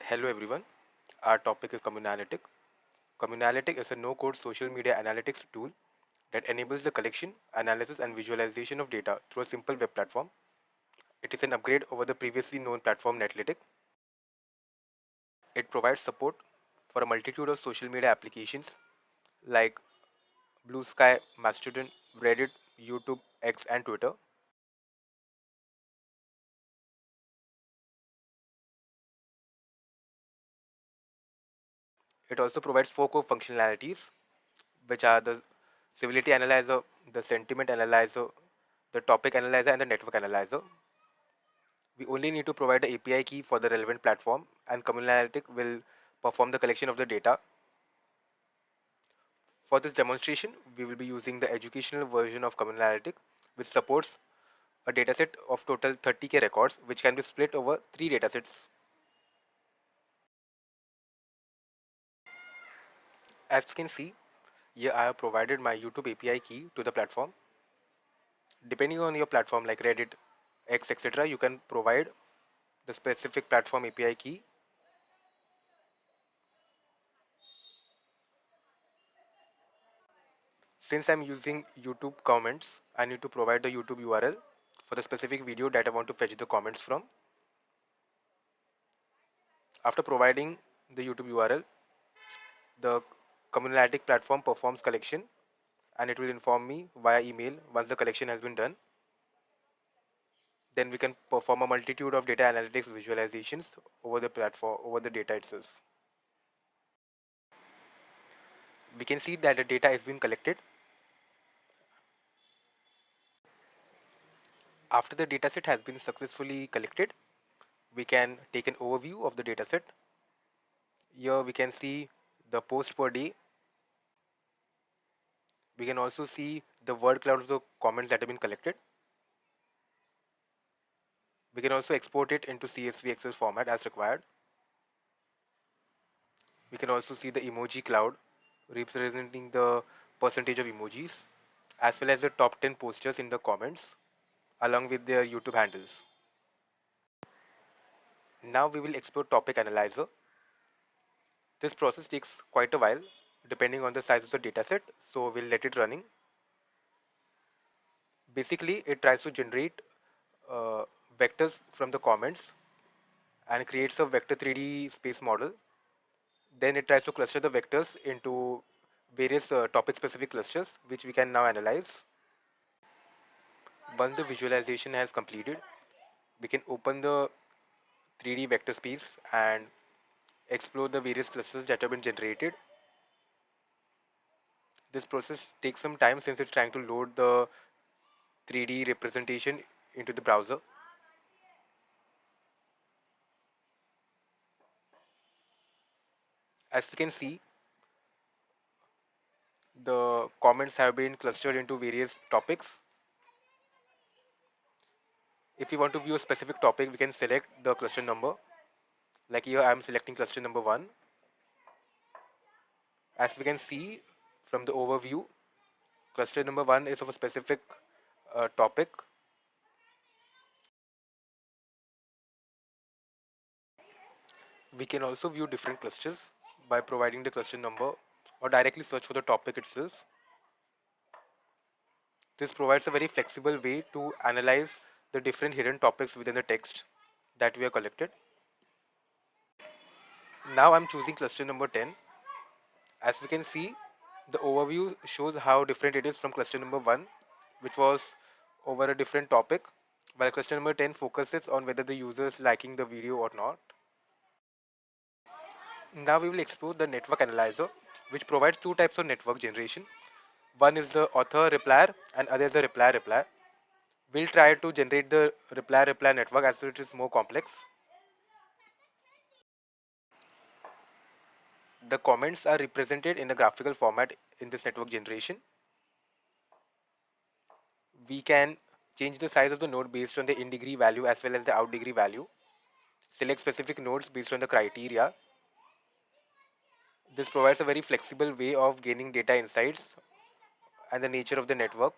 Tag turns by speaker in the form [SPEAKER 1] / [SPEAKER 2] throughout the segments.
[SPEAKER 1] Hello everyone. Our topic is Communalytic. Communalytic is a no-code social media analytics tool that enables the collection, analysis, and visualization of data through a simple web platform. It is an upgrade over the previously known platform Netlytic. It provides support for a multitude of social media applications like Blue Sky, Mastodon, Reddit, YouTube, X, and Twitter. It also provides four core functionalities, which are the civility analyzer, the sentiment analyzer, the topic analyzer, and the network analyzer. We only need to provide the API key for the relevant platform, and Communalytic will perform the collection of the data. For this demonstration, we will be using the educational version of Communalytic, which supports a dataset of total 30K records, which can be split over three datasets. As you can see, here I have provided my YouTube API key to the platform. Depending on your platform like Reddit, X, etc., you can provide the specific platform API key. Since I'm using YouTube comments, I need to provide the YouTube URL for the specific video that I want to fetch the comments from. After providing the YouTube URL, the Communalytic platform performs collection and it will inform me via email once the collection has been done. Then we can perform a multitude of data analytics visualizations over the platform, over the data itself. We can see that the data has been collected. After the dataset has been successfully collected, we can take an overview of the dataset. Here we can see the post per day. We can also see the word cloud of the comments that have been collected. We can also export it into CSV Excel format as required. We can also see the emoji cloud representing the percentage of emojis as well as the top 10 posters in the comments along with their YouTube handles. Now we will explore topic analyzer. This process takes quite a while depending on the size of the dataset, so we'll let it running. Basically, it tries to generate uh, vectors from the comments and creates a vector 3D space model. Then it tries to cluster the vectors into various topic specific clusters which we can now analyze. Once the visualization has completed, we can open the 3D vector space and explore the various clusters that have been generated. This process takes some time since it's trying to load the 3D representation into the browser. As we can see, the comments have been clustered into various topics. If we want to view a specific topic, we can select the cluster number. Like here, I am selecting cluster number 1. As we can see from the overview, cluster number 1 is of a specific topic. We can also view different clusters by providing the cluster number or directly search for the topic itself. This provides a very flexible way to analyze the different hidden topics within the text that we have collected. Now I'm choosing cluster number 10. As we can see, the overview shows how different it is from cluster number 1, which was over a different topic, while cluster number 10 focuses on whether the user is liking the video or not. Now we will explore the network analyzer, which provides two types of network generation. One is the author replier and other is the reply reply. We'll try to generate the reply network as it is more complex. The comments are represented in a graphical format in this network generation. We can change the size of the node based on the in degree value as well as the out degree value. Select specific nodes based on the criteria. This provides a very flexible way of gaining data insights and the nature of the network.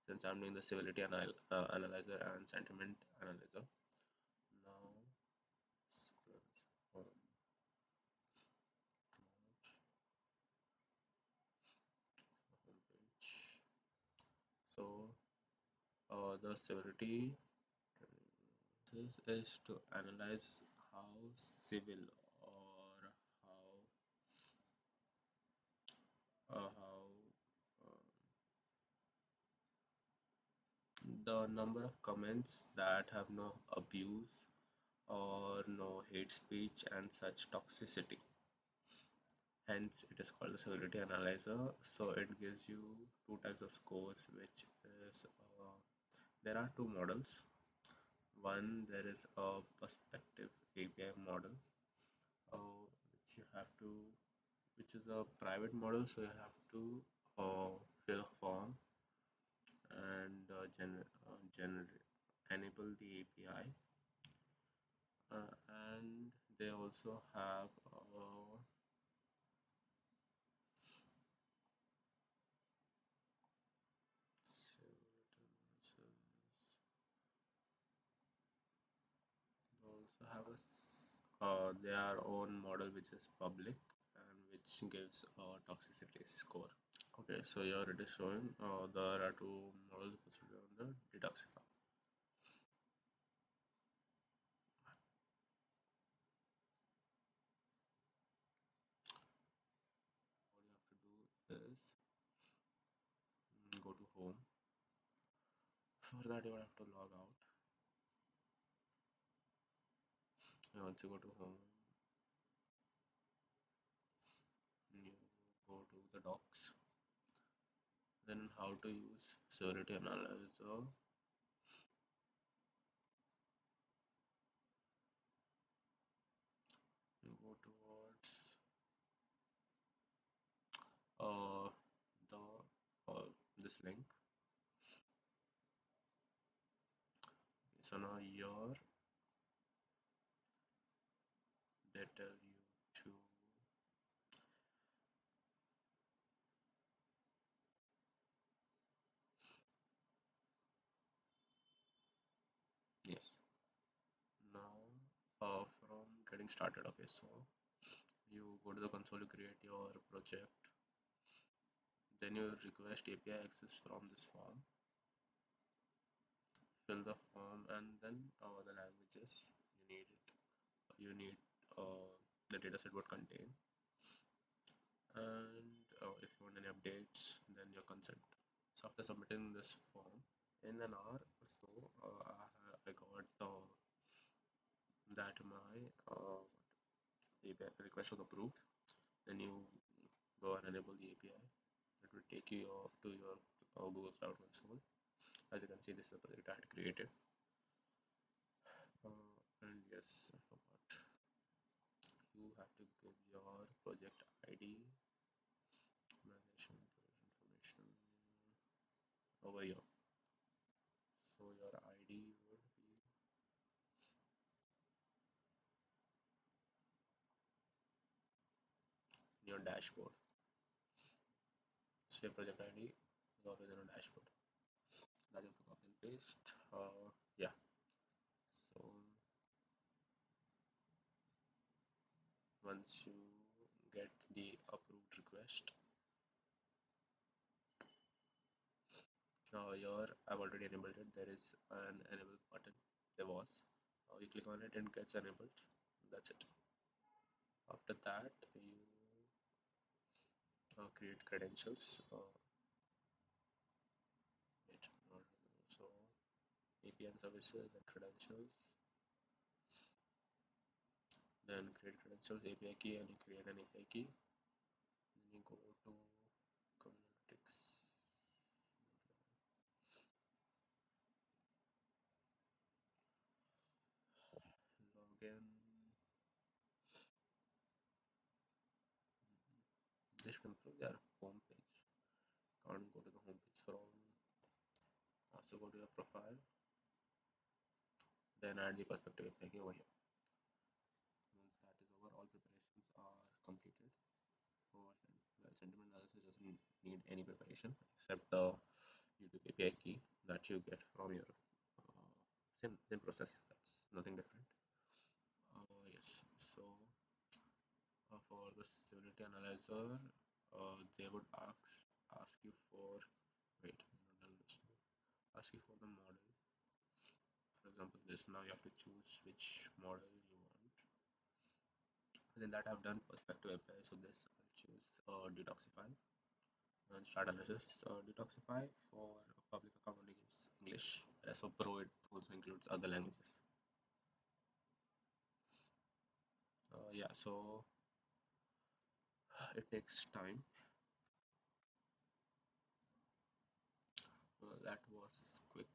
[SPEAKER 2] Since I'm doing the civility analyzer and sentiment analyzer. Now, The civility is to analyze how civil or how the number of comments that have no abuse or no hate speech and such toxicity. Hence, it is called the severity analyzer. So it gives you two types of scores, which is there are two models. One, there is a perspective API model, which you have to, which is a private model, so you have to uh, fill a form and enable the API, and they also have they also have their own model which is public and which gives a toxicity score. Okay, so here it is showing there are two models considered on the detoxify. All you have to do is go to home. For that, you will have to log out. And once you go to home, you go to the docs. Then how to use severity analyzer. You go towards uh, the this link. So now here they tell you to yes. Now from getting started. Okay, so you go to the console, you create your project, then you request API access from this form, fill the form, and then the languages you need it. You need the dataset would contain, and if you want any updates, then your consent. So after submitting this form, in an hour or so, I got that my API request was approved. Then you go and enable the API. It will take you to your Google Cloud Console. As you can see, this is the project I had created. And yes, I forgot. You have to give your project ID, organization, information over here. So your ID would be in your dashboard. So your project ID is always in your dashboard. That you have to copy and paste. Yeah. So once you get the approved request, here I've already enabled it. There is an enable button. There was. You click on it and it gets enabled. That's it. After that, you create credentials. Wait, so API and services and credentials. Then create credentials, API key, and you create an API key. Then you go to Communalytics, login. This should improve their home page. Can't go to the home page from. Also go to your profile. Then add the perspective API key over here. Once that is over, all preparations are completed. For sentiment analysis doesn't need any preparation except the YouTube API key that you get from your same process. That's nothing different. Yes, so for the stability analyzer, they would ask you for wait, not done this. ask you for the model. For example, this now you have to choose which model you want. Then that I've done perspective API. So this I'll choose detoxify and start analysis. Detoxify for public account only gives English. As for Pro, it also includes other languages. Yeah, so it takes time. That was quick.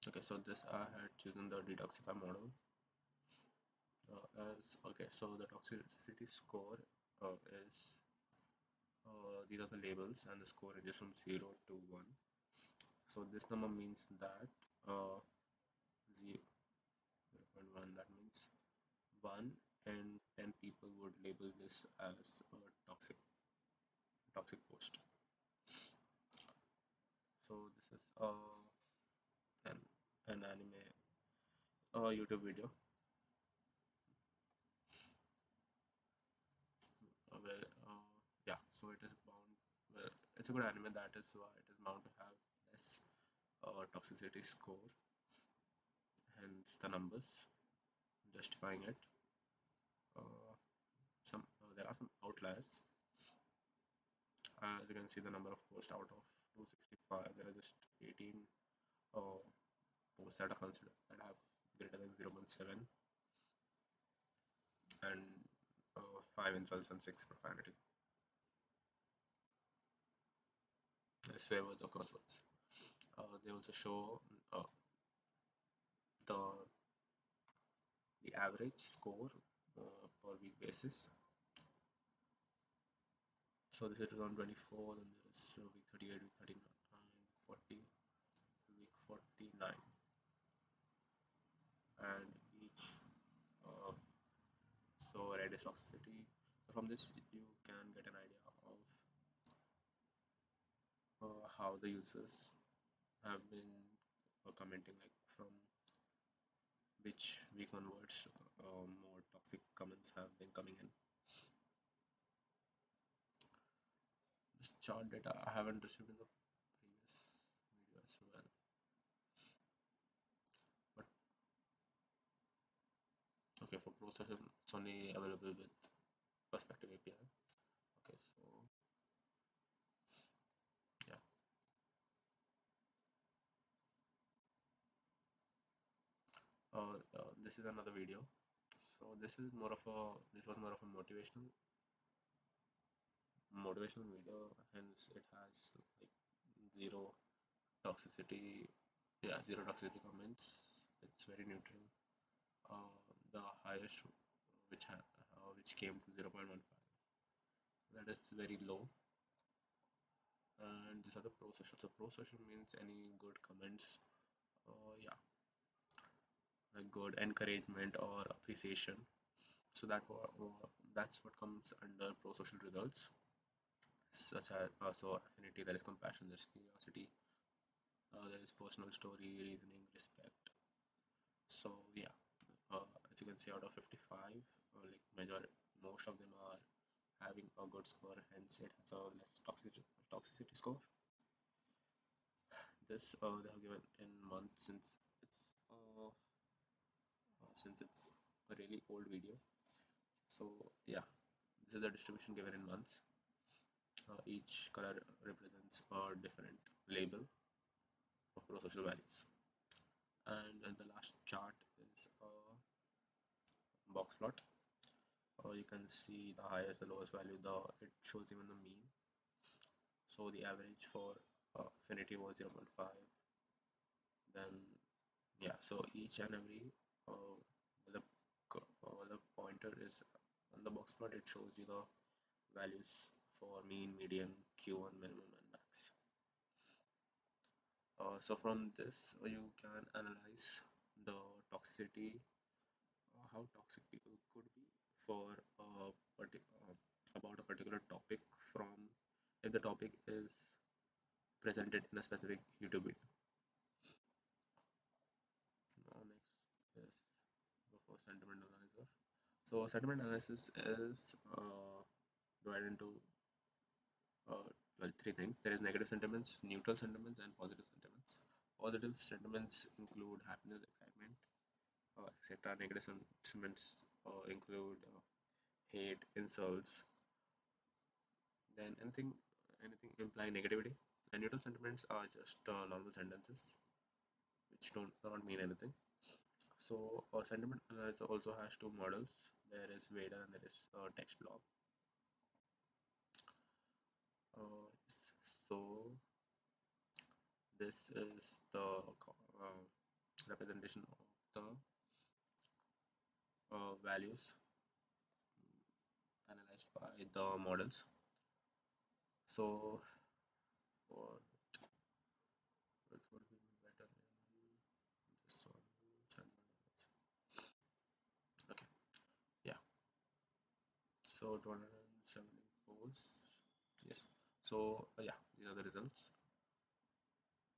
[SPEAKER 2] Okay, so this I had chosen the detoxify model. As okay, so the toxicity score is these are the labels, and the score ranges from 0 to 1. So this number means that 0, 0.1, that means 1 in 10 people would label this as a toxic post. So this is an an anime YouTube video where yeah, so it is bound. Well, it's a good anime, that is why it is bound to have less toxicity score, hence the numbers justifying it. Uh, there are some outliers. As you can see, the number of posts out of 265, there are just 18 uh, posts that are considered that have greater than 0.7, and 5 insults and 6 profanity. Swear words or curse words. They also show uh, the the average score per week basis. So this is 2024, then there is week 38, week 39, 40, week 49, and each uh, so red is toxicity. So from this you can get an idea of how the users have been commenting, like from which week onwards more toxic comments have been coming in. This chart data I haven't received in the previous video as well, but okay, for pro session it's only available with perspective API. Okay, so yeah, this is another video. So this was more of a motivational video, hence it has like zero toxicity. Yeah, zero toxicity comments. It's very neutral. The highest which came to 0.15, that is very low. And these are the pro social. So pro social means any good comments, yeah, like good encouragement or appreciation. So that's what comes under pro social results, such as so affinity, there is compassion, there is curiosity, there is personal story, reasoning, respect. So yeah, as you can see, out of 55, like most of them are having a good score, hence it has a less toxicity score. This they have given in months, since it's a really old video. So yeah, this is the distribution given in months. Each color represents a different label of pro-social values. And the last chart is a box plot. You can see the highest, the lowest value. It shows even the mean. So the average for affinity was 0.5. Then yeah, so each and every the the pointer is on the box plot. It shows you the values for mean, median, Q1, minimum, and max. So from this, you can analyze the toxicity, how toxic people could be for about a particular topic, from if the topic is presented in a specific YouTube video. Now next is go for sentiment analyzer. So sentiment analysis is divided into Well, three things. There is negative sentiments, neutral sentiments, and positive sentiments. Positive sentiments include happiness, excitement, etc. Negative sentiments include hate, insults, then anything implying negativity. And neutral sentiments are just normal sentences which don't mean anything. So sentiment analysis also has two models. There is Vader and there is text block. So this is the representation of the values analyzed by the models. So what it would be better in this one. Okay, yeah. So 270 posts. Yes. So yeah, these are the results.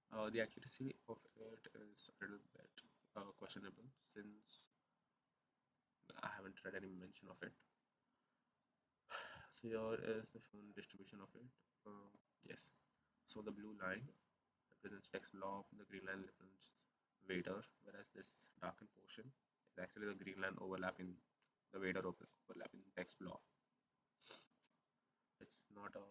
[SPEAKER 2] The accuracy of it is a little bit questionable since I haven't read any mention of it. So here is the shown distribution of it. Yes. So the blue line represents text block, the green line represents Vader, whereas this darkened portion is actually the green line overlapping the Vader overlapping text block. It's not so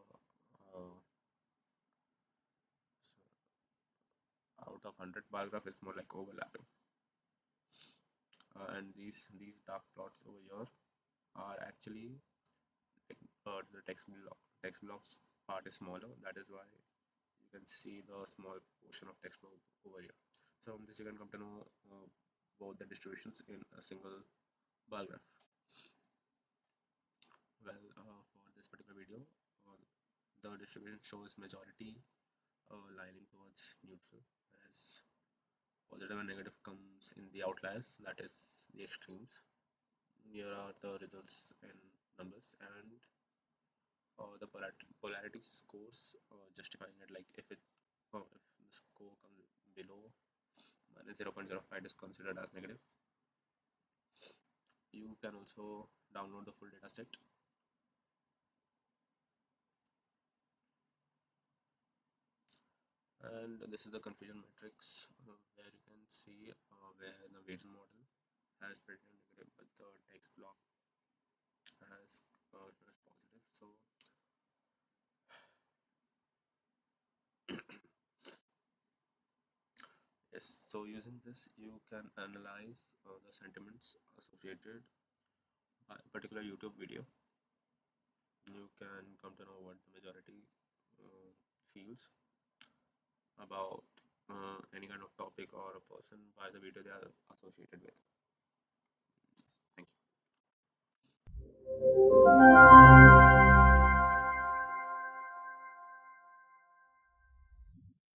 [SPEAKER 2] out of 100 bar graph, it's more like overlapping. And these dark plots over here are actually the text blocks part is smaller. That is why you can see the small portion of text block over here. So from this you can come to know both the distributions in a single bar graph. Well, for this particular video, uh, the distribution shows majority lining towards neutral, whereas positive and negative comes in the outliers, that is the extremes. Here are the results in numbers and the polarity scores justifying it, like if the score comes below minus 0.05 is considered as negative. You can also download the full data set. And this is the confusion matrix where you can see where the weighted model has predicted negative but the text block has is positive. So yes, so using this you can analyze the sentiments associated by a particular YouTube video. You can come to know what the majority feels about any kind of topic or a person by the video they are associated with. Yes, thank you.